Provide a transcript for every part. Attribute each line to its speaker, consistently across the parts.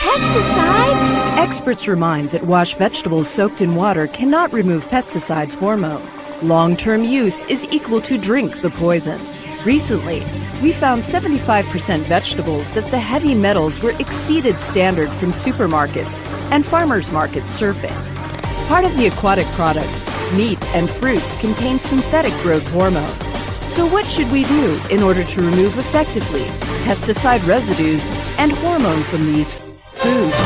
Speaker 1: pesticide?
Speaker 2: Experts remind that washed vegetables soaked in water cannot remove pesticides hormone. Long-term use is equal to drink the poison. Recently, we found 75% vegetables that the heavy metals were exceeded standard from supermarkets and farmers markets surfing. Part of the aquatic products, meat and fruits, contain synthetic growth hormone. So what should we do in order to remove effectively pesticide residues and hormone from these foods?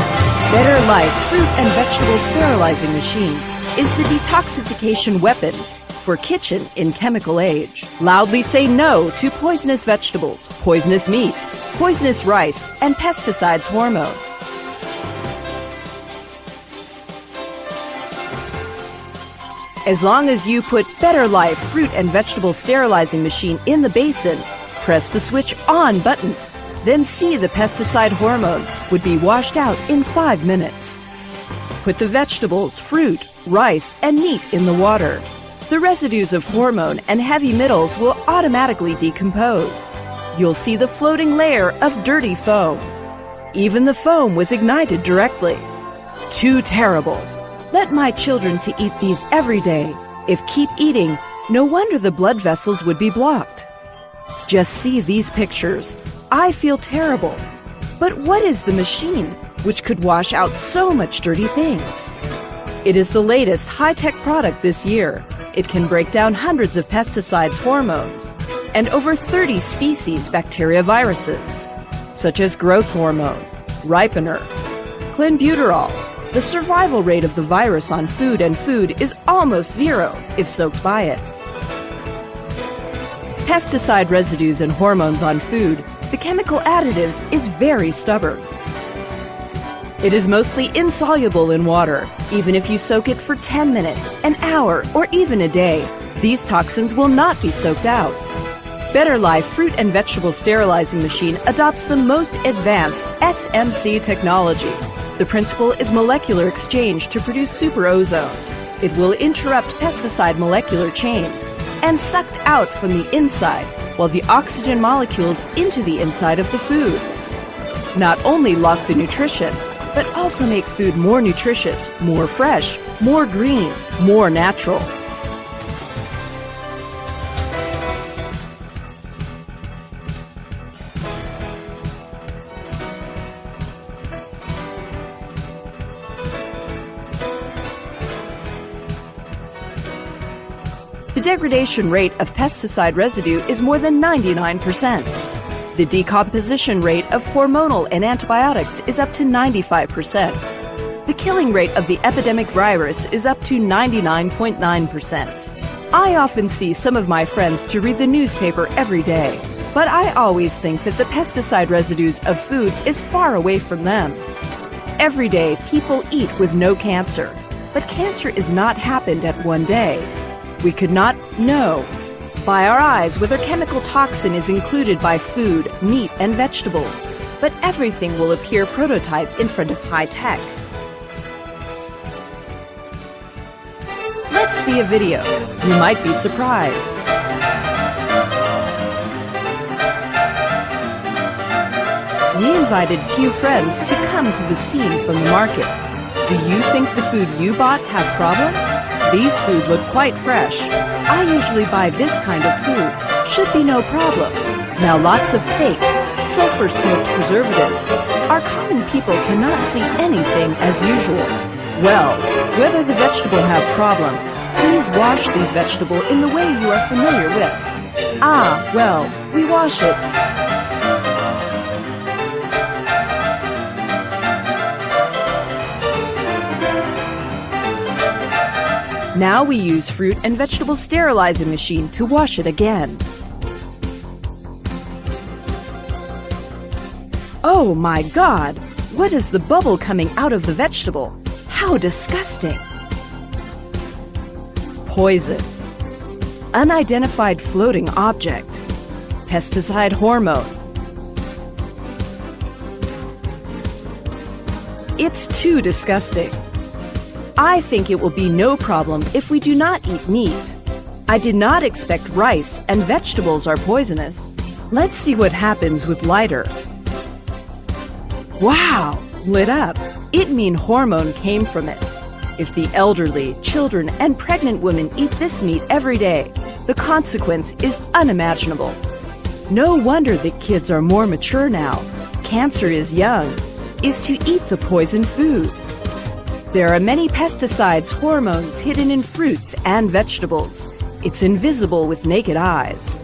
Speaker 2: Better Life Fruit and Vegetable Sterilizing Machine is the detoxification weapon for kitchen in chemical age. Loudly say no to poisonous vegetables, poisonous meat, poisonous rice, and pesticides hormone. As long as you put Better Life Fruit and Vegetable Sterilizing Machine in the basin, press the switch on button, then see the pesticide hormone would be washed out in 5 minutes. Put the vegetables, fruit, rice, and meat in the water. The residues of hormone and heavy metals will automatically decompose. You'll see the floating layer of dirty foam. Even the foam was ignited directly. Too terrible. Let my children to eat these every day. If keep eating, no wonder the blood vessels would be blocked. Just see these pictures. I feel terrible. But what is the machine which could wash out so much dirty things? It is the latest high-tech product this year. It can break down hundreds of pesticides, hormones, and over 30 species bacteria viruses, such as growth hormone, ripener, clenbuterol. The survival rate of the virus on food is almost zero if soaked by it. Pesticide residues and hormones on food, the chemical additives, is very stubborn. It is mostly insoluble in water. Even if you soak it for 10 minutes, an hour, or even a day, these toxins will not be soaked out. Better Life Fruit and Vegetable Sterilizing Machine adopts the most advanced SMC technology. The principle is molecular exchange to produce super ozone. It will interrupt pesticide molecular chains and sucked out from the inside, while the oxygen molecules into the inside of the food. Not only lock the nutrition, but also make food more nutritious, more fresh, more green, more natural. The degradation rate of pesticide residue is more than 99%. The decomposition rate of hormonal and antibiotics is up to 95%. The killing rate of the epidemic virus is up to 99.9%. I often see some of my friends to read the newspaper every day, but I always think that the pesticide residues of food is far away from them. Every day, people eat with no cancer, but cancer is not happened at one day. We could not know by our eyes whether chemical toxin is included by food, meat, and vegetables, but everything will appear prototype in front of high tech. Let's see a video. You might be surprised. We invited few friends to come to the scene from the market. Do you think the food you bought have problem? These food look quite fresh. I usually buy this kind of food. Should be no problem. Now lots of fake, sulfur-smoked preservatives. Our common people cannot see anything as usual. Well, whether the vegetable have problem, please wash these vegetable in the way you are familiar with. Ah, well, we wash it. Now we use fruit and vegetable sterilizing machine to wash it again. Oh my God! What is the bubble coming out of the vegetable? How disgusting! Poison. Unidentified floating object. Pesticide hormone. It's too disgusting. I think it will be no problem if we do not eat meat. I did not expect rice and vegetables are poisonous. Let's see what happens with lighter. Wow! lit up, it means hormone came from it. If the elderly, children, and pregnant women eat this meat every day, the consequence is unimaginable. No wonder that kids are more mature now. Cancer is young, is to eat the poison food. There are many pesticides, hormones hidden in fruits and vegetables. It's invisible with naked eyes.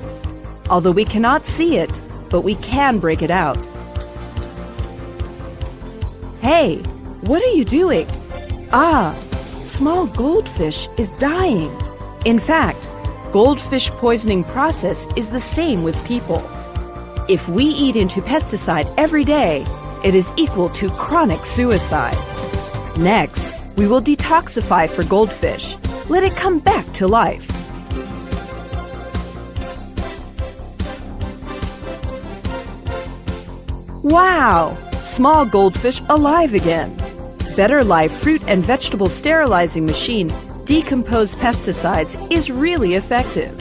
Speaker 2: Although we cannot see it, but we can break it out. Hey, what are you doing? Ah, small goldfish is dying. In fact, goldfish poisoning process is the same with people. If we eat into pesticide every day, it is equal to chronic suicide. Next, we will detoxify for goldfish. Let it come back to life. Wow! Small goldfish alive again. Better Life fruit and vegetable sterilizing machine decompose pesticides is really effective.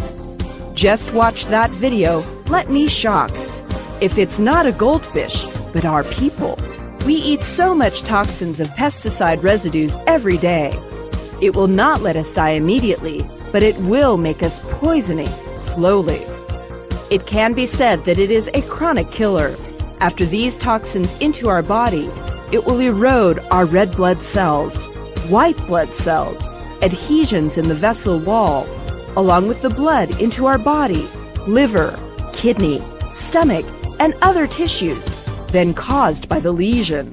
Speaker 2: Just watch that video, let me shock. If it's not a goldfish, but our people, we eat so much toxins of pesticide residues every day. It will not let us die immediately, but it will make us poisoning slowly. It can be said that it is a chronic killer. After these toxins into our body, it will erode our red blood cells, white blood cells, adhesions in the vessel wall, along with the blood into our body, liver, kidney, stomach, and other tissues, then caused by the lesion.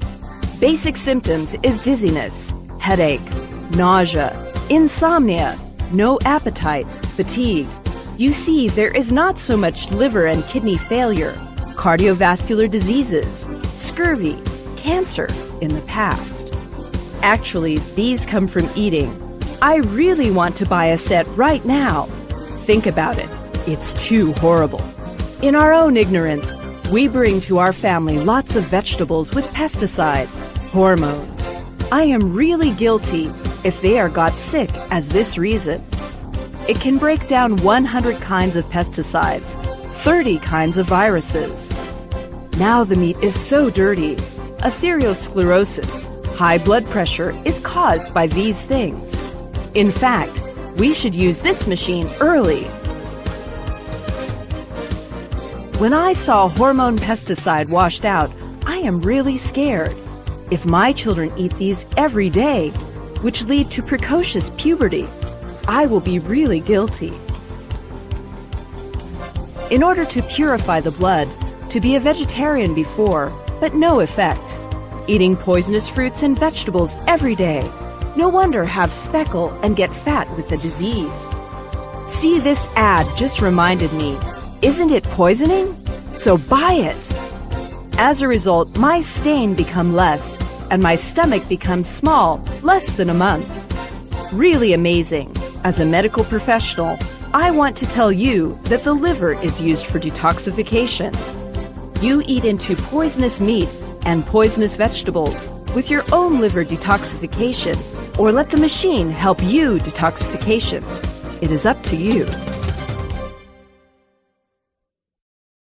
Speaker 2: Basic symptoms is dizziness, headache, nausea, insomnia, no appetite, fatigue. You see, there is not so much liver and kidney failure, cardiovascular diseases, scurvy, cancer in the past. Actually, these come from eating. I really want to buy a set right now. Think about it. It's too horrible. In our own ignorance, we bring to our family lots of vegetables with pesticides, hormones. I am really guilty if they are got sick as this reason. It can break down 100 kinds of pesticides, 30 kinds of viruses. Now the meat is so dirty. Atherosclerosis, high blood pressure is caused by these things. In fact, we should use this machine early. When I saw hormone pesticide washed out, I am really scared. If my children eat these every day, which lead to precocious puberty, I will be really guilty. In order to purify the blood, to be a vegetarian before, but no effect. Eating poisonous fruits and vegetables every day. No wonder have speckle and get fat with the disease. See, this ad just reminded me, isn't it poisoning? So buy it. As a result, my stain become less and my stomach becomes small, less than a month. Really amazing. As a medical professional, I want to tell you that the liver is used for detoxification. You eat into poisonous meat and poisonous vegetables with your own liver detoxification, or let the machine help you detoxification. It is up to you.